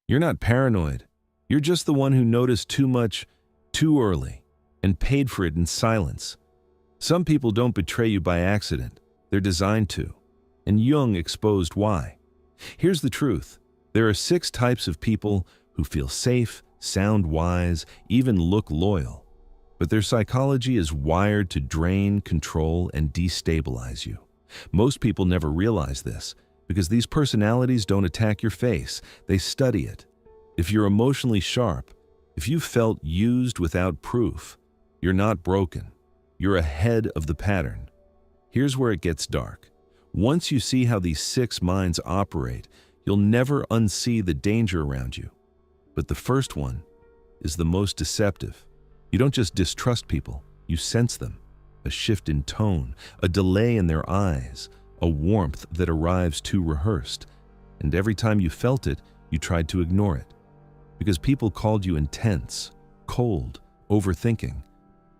You're not paranoid. You're just the one who noticed too much too early and paid for it in silence. Some people don't betray you by accident. They're designed to. And Jung exposed why. Here's the truth. There are 6 types of people who feel safe, sound wise, even look loyal. But their psychology is wired to drain, control, and destabilize you. Most people never realize this because these personalities don't attack your face. They study it. If you're emotionally sharp, if you felt used without proof, you're not broken. You're ahead of the pattern. Here's where it gets dark. Once you see how these 6 minds operate, you'll never unsee the danger around you. But the first one is the most deceptive. You don't just distrust people, you sense them. A shift in tone, a delay in their eyes, a warmth that arrives too rehearsed. And every time you felt it, you tried to ignore it. Because people called you intense, cold, overthinking.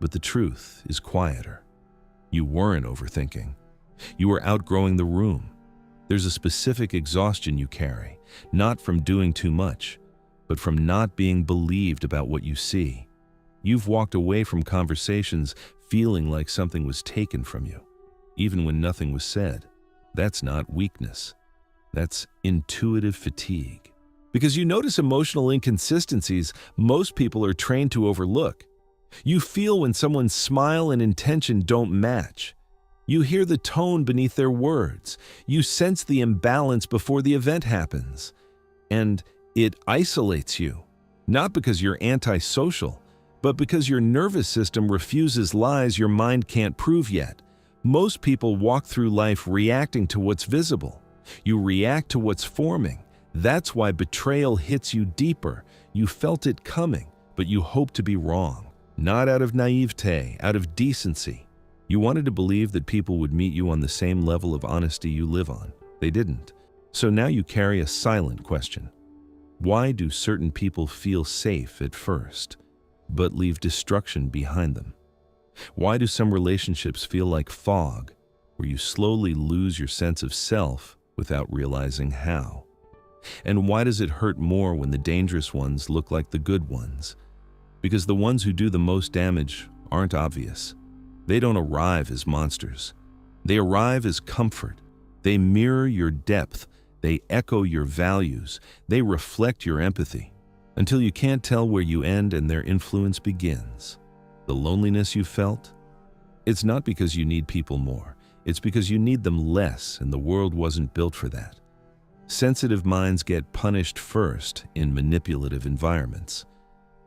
But the truth is quieter. You weren't overthinking. You were outgrowing the room. There's a specific exhaustion you carry, not from doing too much, but from not being believed about what you see. You've walked away from conversations feeling like something was taken from you, even when nothing was said. That's not weakness. That's intuitive fatigue. Because you notice emotional inconsistencies most people are trained to overlook. You feel when someone's smile and intention don't match. You hear the tone beneath their words. You sense the imbalance before the event happens. And it isolates you, not because you're antisocial, but because your nervous system refuses lies your mind can't prove yet. Most people walk through life reacting to what's visible. You react to what's forming. That's why betrayal hits you deeper. You felt it coming, but you hope to be wrong. Not out of naivete, out of decency. You wanted to believe that people would meet you on the same level of honesty you live on. They didn't. So now you carry a silent question. Why do certain people feel safe at first, but leave destruction behind them? Why do some relationships feel like fog, where you slowly lose your sense of self without realizing how? And why does it hurt more when the dangerous ones look like the good ones? Because the ones who do the most damage aren't obvious. They don't arrive as monsters. They arrive as comfort. They mirror your depth. They echo your values. They reflect your empathy. Until you can't tell where you end and their influence begins. The loneliness you felt? It's not because you need people more. It's because you need them less, and the world wasn't built for that. Sensitive minds get punished first in manipulative environments.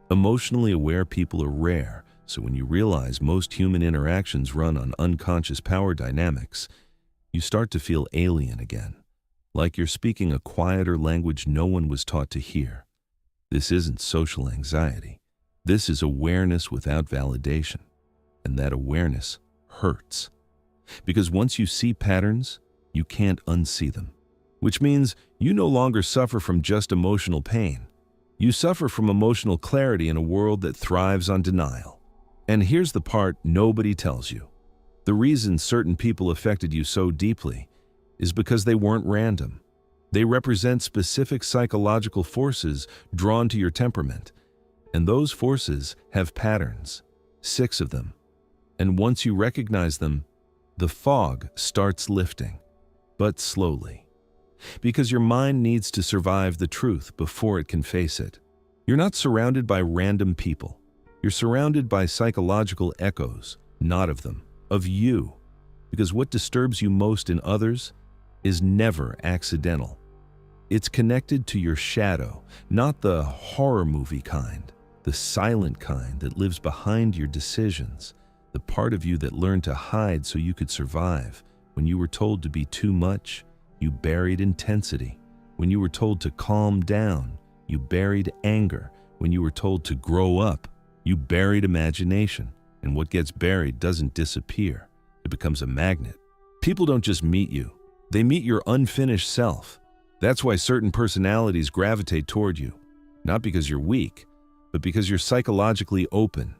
Emotionally aware people are rare, so when you realize most human interactions run on unconscious power dynamics, you start to feel alien again, like you're speaking a quieter language no one was taught to hear. This isn't social anxiety. This is awareness without validation, and that awareness hurts. Because once you see patterns, you can't unsee them, which means you no longer suffer from just emotional pain. You suffer from emotional clarity in a world that thrives on denial. And here's the part nobody tells you. The reason certain people affected you so deeply is because they weren't random. They represent specific psychological forces drawn to your temperament. And those forces have patterns, 6 of them. And once you recognize them, the fog starts lifting, but slowly. Because your mind needs to survive the truth before it can face it. You're not surrounded by random people. You're surrounded by psychological echoes, not of them, of you. Because what disturbs you most in others is never accidental. It's connected to your shadow, not the horror movie kind, the silent kind that lives behind your decisions, the part of you that learned to hide so you could survive. When you were told to be too much, you buried intensity. When you were told to calm down, you buried anger. When you were told to grow up, you buried imagination. And what gets buried doesn't disappear. It becomes a magnet. People don't just meet you. They meet your unfinished self. That's why certain personalities gravitate toward you. Not because you're weak, but because you're psychologically open.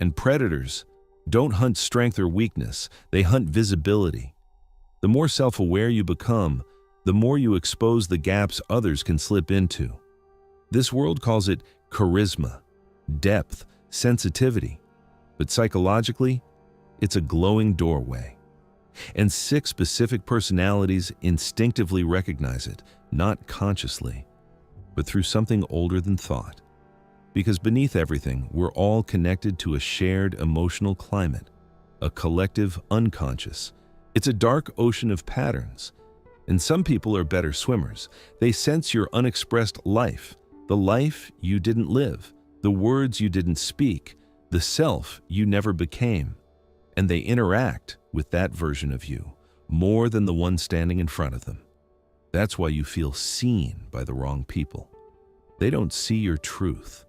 And predators don't hunt strength or weakness. They hunt visibility. The more self-aware you become, the more you expose the gaps others can slip into. This world calls it charisma, depth, sensitivity, but psychologically, it's a glowing doorway. And 6 specific personalities instinctively recognize it, not consciously, but through something older than thought. Because beneath everything, we're all connected to a shared emotional climate, a collective unconscious. It's a dark ocean of patterns. And some people are better swimmers. They sense your unexpressed life, the life you didn't live, the words you didn't speak, the self you never became. And they interact with that version of you more than the one standing in front of them. That's why you feel seen by the wrong people. They don't see your truth.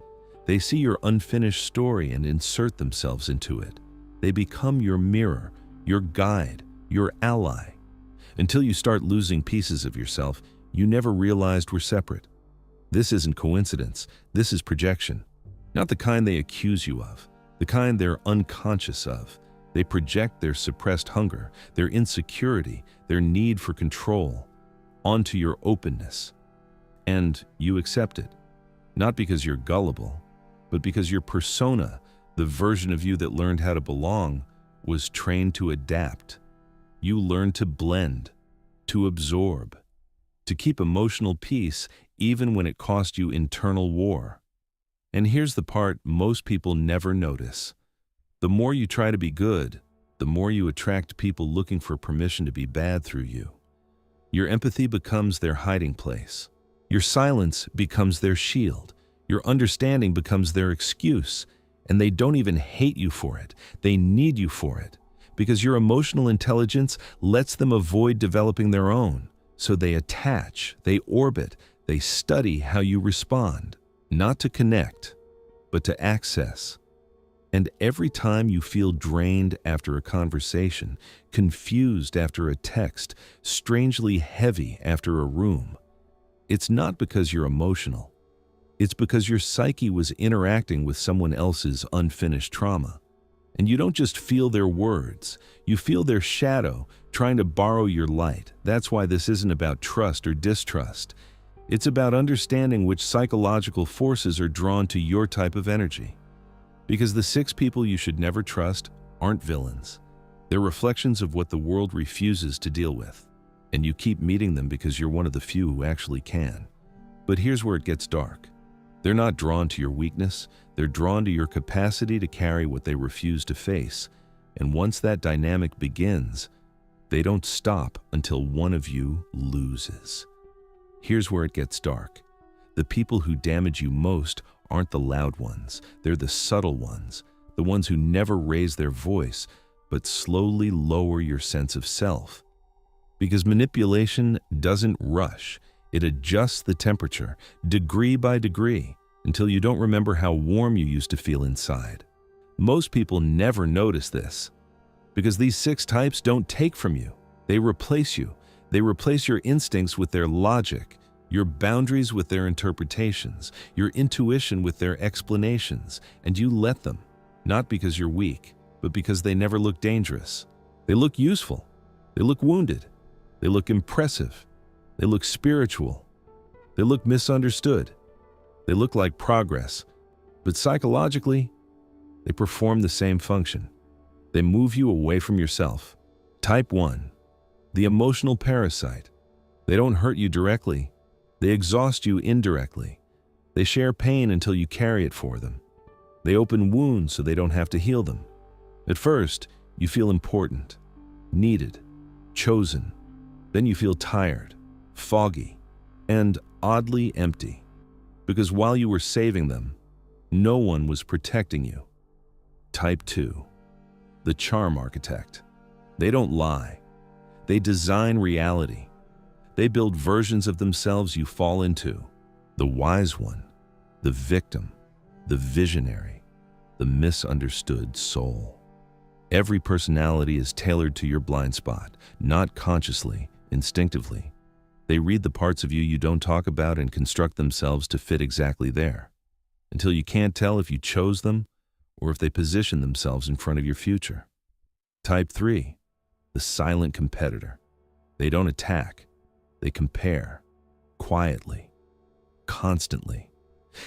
They see your unfinished story and insert themselves into it. They become your mirror, your guide, your ally. Until you start losing pieces of yourself you never realized were separate. This isn't coincidence. This is projection. Not the kind they accuse you of, the kind they're unconscious of. They project their suppressed hunger, their insecurity, their need for control onto your openness. And you accept it. Not because you're gullible, but because your persona, the version of you that learned how to belong, was trained to adapt. You learned to blend, to absorb, to keep emotional peace even when it cost you internal war. And here's the part most people never notice. The more you try to be good, the more you attract people looking for permission to be bad through you. Your empathy becomes their hiding place. Your silence becomes their shield. Your understanding becomes their excuse. And they don't even hate you for it. They need you for it. Because your emotional intelligence lets them avoid developing their own. So they attach, they orbit, they study how you respond. Not to connect, but to access. And every time you feel drained after a conversation, confused after a text, strangely heavy after a room, it's not because you're emotional. It's because your psyche was interacting with someone else's unfinished trauma. And you don't just feel their words, you feel their shadow trying to borrow your light. That's why this isn't about trust or distrust. It's about understanding which psychological forces are drawn to your type of energy. Because the 6 people you should never trust aren't villains. They're reflections of what the world refuses to deal with. And you keep meeting them because you're one of the few who actually can. But here's where it gets dark. They're not drawn to your weakness. They're drawn to your capacity to carry what they refuse to face. And once that dynamic begins, they don't stop until one of you loses. Here's where it gets dark. The people who damage you most aren't the loud ones. They're the subtle ones, the ones who never raise their voice, but slowly lower your sense of self. Because manipulation doesn't rush. It adjusts the temperature, degree by degree, until you don't remember how warm you used to feel inside. Most people never notice this, because these 6 types don't take from you. They replace you. They replace your instincts with their logic, your boundaries with their interpretations, your intuition with their explanations, and you let them, not because you're weak, but because they never look dangerous. They look useful. They look wounded. They look impressive. They look spiritual. They look misunderstood. They look like progress, but psychologically, they perform the same function. They move you away from yourself. Type 1, the emotional parasite. They don't hurt you directly. They exhaust you indirectly. They share pain until you carry it for them. They open wounds so they don't have to heal them. At first, you feel important, needed, chosen. Then you feel tired, foggy, and oddly empty. Because while you were saving them, no one was protecting you. Type 2, the charm architect. They don't lie. They design reality. They build versions of themselves you fall into. The wise one, the victim, the visionary, the misunderstood soul. Every personality is tailored to your blind spot, not consciously, instinctively. They read the parts of you you don't talk about and construct themselves to fit exactly there, until you can't tell if you chose them or if they position themselves in front of your future. Type 3, the silent competitor. They don't attack. They compare, quietly, constantly.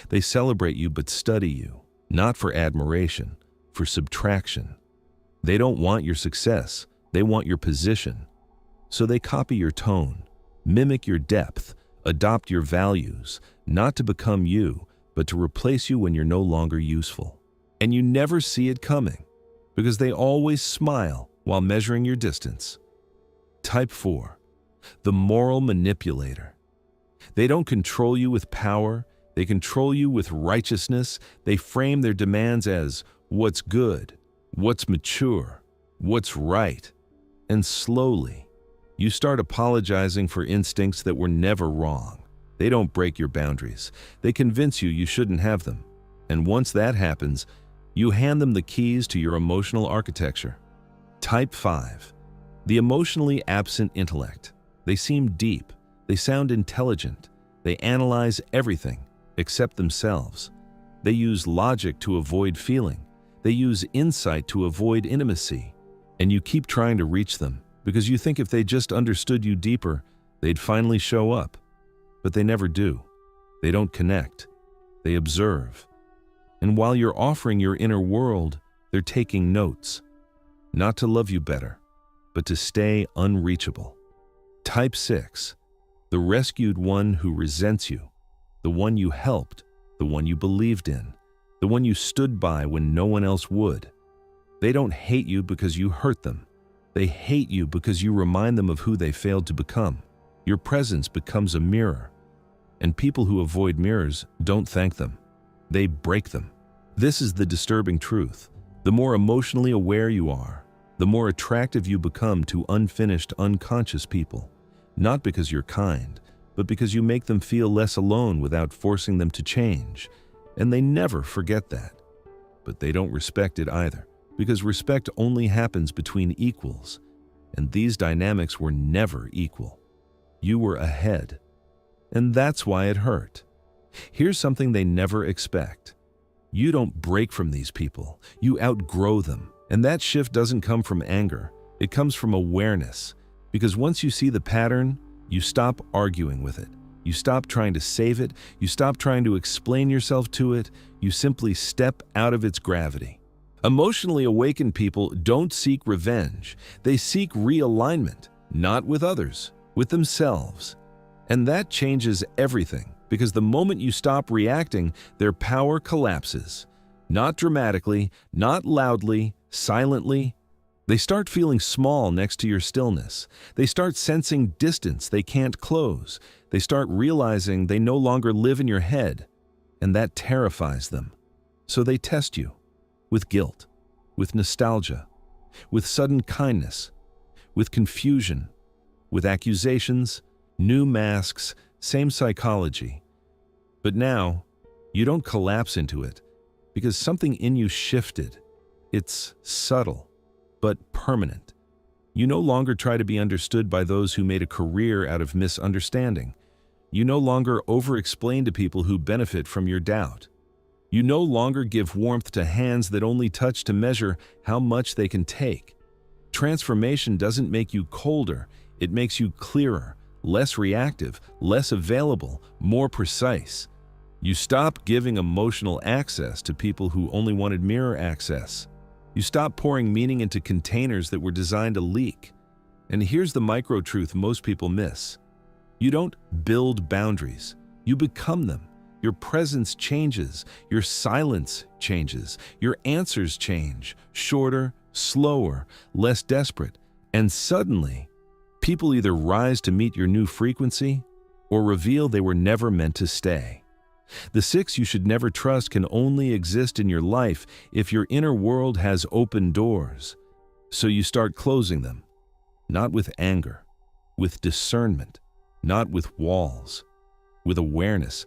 They celebrate you but study you, not for admiration, for subtraction. They don't want your success, they want your position. So they copy your tone, mimic your depth, adopt your values, not to become you, but to replace you when you're no longer useful. And you never see it coming, because they always smile while measuring your distance. Type 4. The moral manipulator. They don't control you with power, they control you with righteousness. They frame their demands as what's good, what's mature, what's right. And slowly, you start apologizing for instincts that were never wrong. They don't break your boundaries. They convince you shouldn't have them. And once that happens, you hand them the keys to your emotional architecture. Type 5. The emotionally absent intellect. They seem deep. They sound intelligent. They analyze everything except themselves. They use logic to avoid feeling. They use insight to avoid intimacy. And you keep trying to reach them because you think if they just understood you deeper, they'd finally show up. But they never do. They don't connect. They observe. And while you're offering your inner world, they're taking notes. Not to love you better, but to stay unreachable. Type 6. The rescued one who resents you. The one you helped. The one you believed in. The one you stood by when no one else would. They don't hate you because you hurt them. They hate you because you remind them of who they failed to become. Your presence becomes a mirror. And people who avoid mirrors don't thank them. They break them. This is the disturbing truth. The more emotionally aware you are, the more attractive you become to unfinished, unconscious people. Not because you're kind, but because you make them feel less alone without forcing them to change. And they never forget that. But they don't respect it either, because respect only happens between equals. And these dynamics were never equal. You were ahead. And that's why it hurt. Here's something they never expect. You don't break from these people. You outgrow them. And that shift doesn't come from anger. It comes from awareness. Because once you see the pattern, you stop arguing with it. You stop trying to save it. You stop trying to explain yourself to it. You simply step out of its gravity. Emotionally awakened people don't seek revenge. They seek realignment, not with others, with themselves. And that changes everything, because the moment you stop reacting, their power collapses. Not dramatically, not loudly, silently. They start feeling small next to your stillness. They start sensing distance they can't close. They start realizing they no longer live in your head, and that terrifies them. So they test you with guilt, with nostalgia, with sudden kindness, with confusion, with accusations, new masks, same psychology. But now, you don't collapse into it, because something in you shifted. It's subtle, but permanent. You no longer try to be understood by those who made a career out of misunderstanding. You no longer over-explain to people who benefit from your doubt. You no longer give warmth to hands that only touch to measure how much they can take. Transformation doesn't make you colder, it makes you clearer, less reactive, less available, more precise. You stop giving emotional access to people who only wanted mirror access. You stop pouring meaning into containers that were designed to leak. And here's the micro-truth most people miss. You don't build boundaries, you become them. Your presence changes, your silence changes, your answers change, shorter, slower, less desperate. And suddenly, people either rise to meet your new frequency or reveal they were never meant to stay. The 6 you should never trust can only exist in your life if your inner world has open doors. So you start closing them, not with anger, with discernment, not with walls, with awareness.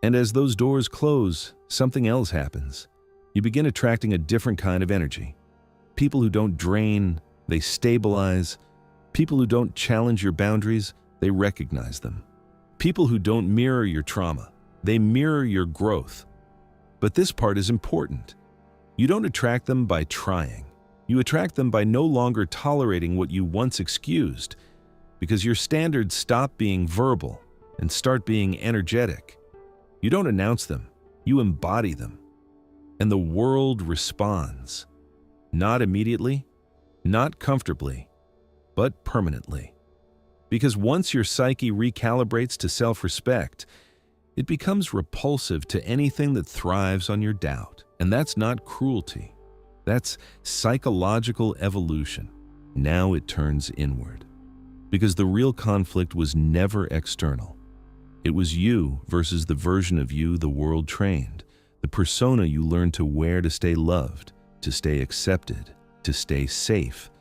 And as those doors close, something else happens. You begin attracting a different kind of energy. People who don't drain, they stabilize. People who don't challenge your boundaries, they recognize them. People who don't mirror your trauma, they mirror your growth. But this part is important. You don't attract them by trying. You attract them by no longer tolerating what you once excused, because your standards stop being verbal and start being energetic. You don't announce them, you embody them. And the world responds. Not immediately, not comfortably, but permanently. Because once your psyche recalibrates to self-respect, it becomes repulsive to anything that thrives on your doubt. And that's not cruelty. That's psychological evolution. Now it turns inward. Because the real conflict was never external. It was you versus the version of you the world trained, the persona you learned to wear to stay loved, to stay accepted, to stay safe,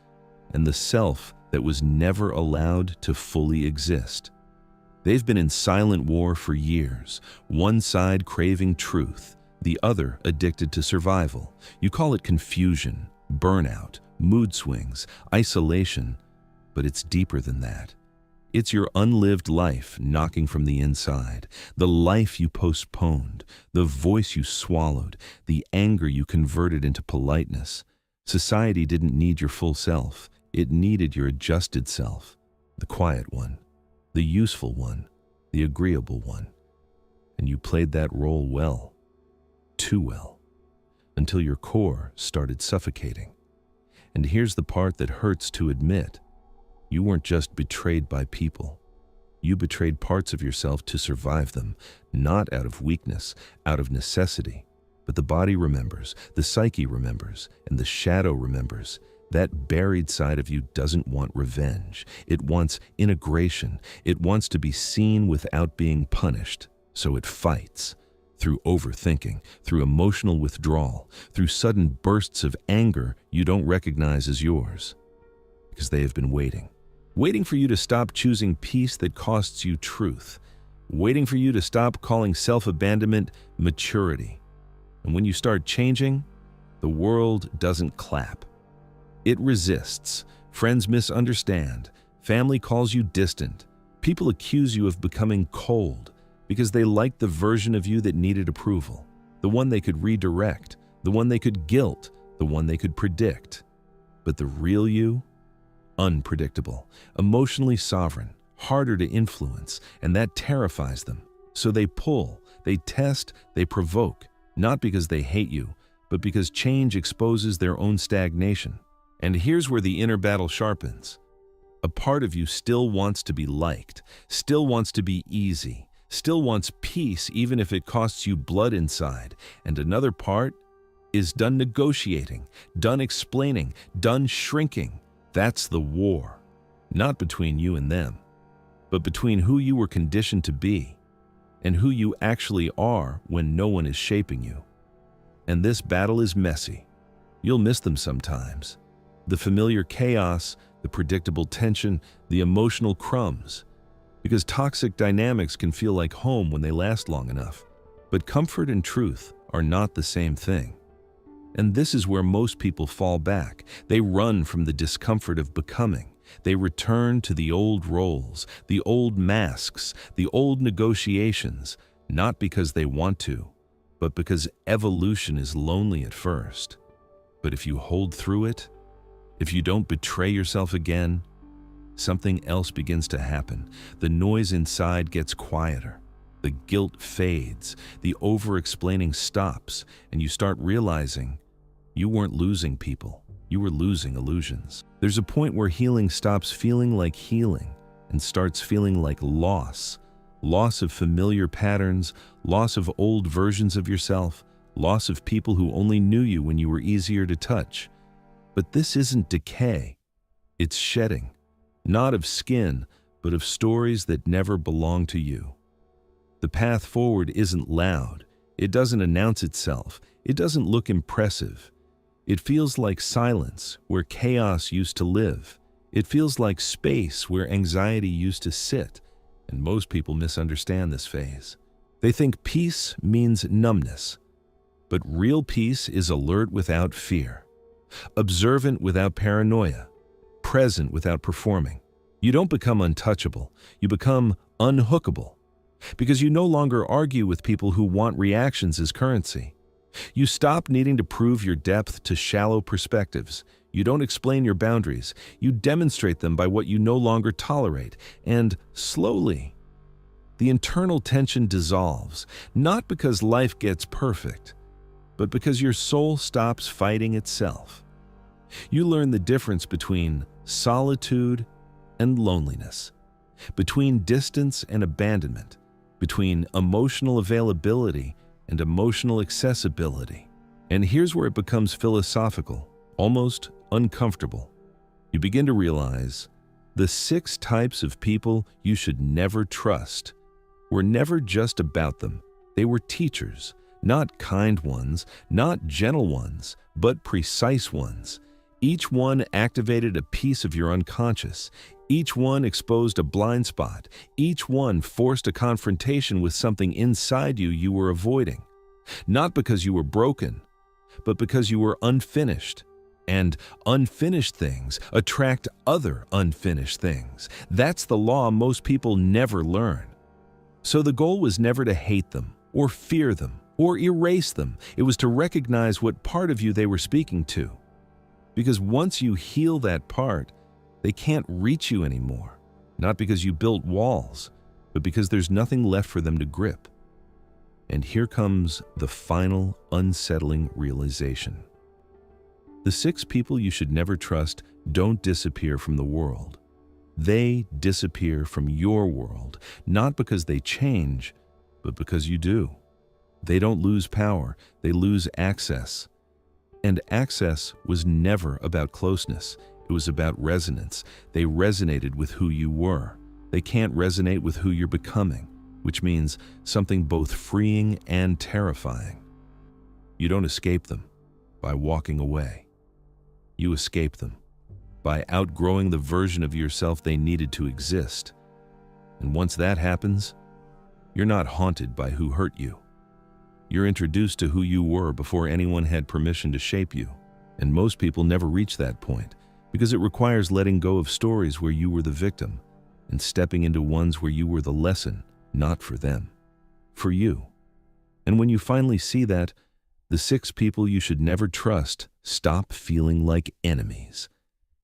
and the self that was never allowed to fully exist. They've been in silent war for years, one side craving truth, the other addicted to survival. You call it confusion, burnout, mood swings, isolation, but it's deeper than that. It's your unlived life knocking from the inside, the life you postponed, the voice you swallowed, the anger you converted into politeness. Society didn't need your full self. It needed your adjusted self, the quiet one, the useful one, the agreeable one. And you played that role well, too well, until your core started suffocating. And here's the part that hurts to admit. You weren't just betrayed by people. You betrayed parts of yourself to survive them, not out of weakness, out of necessity. But the body remembers, the psyche remembers, and the shadow remembers. That buried side of you doesn't want revenge. It wants integration. It wants to be seen without being punished. So it fights. Through overthinking, through emotional withdrawal, through sudden bursts of anger you don't recognize as yours. Because they have been waiting. Waiting for you to stop choosing peace that costs you truth. Waiting for you to stop calling self-abandonment maturity. And when you start changing, the world doesn't clap. It resists. Friends misunderstand. Family calls you distant. People accuse you of becoming cold because they liked the version of you that needed approval, the one they could redirect, the one they could guilt, the one they could predict. But the real you? Unpredictable, emotionally sovereign, harder to influence, and that terrifies them. So they pull, they test, they provoke, not because they hate you, but because change exposes their own stagnation. And here's where the inner battle sharpens. A part of you still wants to be liked, still wants to be easy, still wants peace even if it costs you blood inside, and another part is done negotiating, done explaining, done shrinking. That's the war, not between you and them, but between who you were conditioned to be and who you actually are when no one is shaping you. And this battle is messy. You'll miss them sometimes. The familiar chaos, the predictable tension, the emotional crumbs. Because toxic dynamics can feel like home when they last long enough. But comfort and truth are not the same thing. And this is where most people fall back. They run from the discomfort of becoming. They return to the old roles, the old masks, the old negotiations, not because they want to, but because evolution is lonely at first. But if you hold through it, if you don't betray yourself again, something else begins to happen. The noise inside gets quieter. The guilt fades. The over-explaining stops, and you start realizing you weren't losing people. You were losing illusions. There's a point where healing stops feeling like healing and starts feeling like loss. Loss of familiar patterns, loss of old versions of yourself, loss of people who only knew you when you were easier to touch. But this isn't decay. It's shedding. Not of skin, but of stories that never belonged to you. The path forward isn't loud. It doesn't announce itself. It doesn't look impressive. It feels like silence where chaos used to live. It feels like space where anxiety used to sit. And most people misunderstand this phase. They think peace means numbness. But real peace is alert without fear, observant without paranoia, present without performing. You don't become untouchable. You become unhookable. Because you no longer argue with people who want reactions as currency. You stop needing to prove your depth to shallow perspectives. You don't explain your boundaries. You demonstrate them by what you no longer tolerate. And slowly, The internal tension dissolves, not because life gets perfect, but because your soul stops fighting itself. You learn the difference between solitude and loneliness, between distance and abandonment, between emotional availability and emotional accessibility. And here's where it becomes philosophical, almost uncomfortable. You begin to realize the 6 types of people you should never trust were never just about them. They were teachers, not kind ones, not gentle ones, but precise ones. Each one activated a piece of your unconscious. Each one exposed a blind spot. Each one forced a confrontation with something inside you were avoiding. Not because you were broken, but because you were unfinished. And unfinished things attract other unfinished things. That's the law most people never learn. So the goal was never to hate them, or fear them, or erase them. It was to recognize what part of you they were speaking to. Because once you heal that part, they can't reach you anymore. Not because you built walls, but because there's nothing left for them to grip. And here comes the final unsettling realization. The 6 people you should never trust don't disappear from the world. They disappear from your world, not because they change, but because you do. They don't lose power, they lose access. And access was never about closeness. It was about resonance. They resonated with who you were. They can't resonate with who you're becoming, which means something both freeing and terrifying. You don't escape them by walking away. You escape them by outgrowing the version of yourself they needed to exist. And once that happens, you're not haunted by who hurt you. You're introduced to who you were before anyone had permission to shape you. And most people never reach that point because it requires letting go of stories where you were the victim and stepping into ones where you were the lesson, not for them, for you. And when you finally see that, the 6 people you should never trust stop feeling like enemies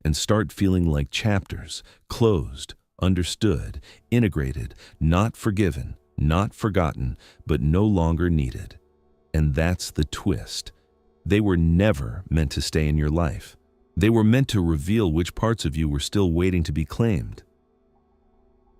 and start feeling like chapters, closed, understood, integrated, not forgiven, not forgotten, but no longer needed. And that's the twist. They were never meant to stay in your life. They were meant to reveal which parts of you were still waiting to be claimed.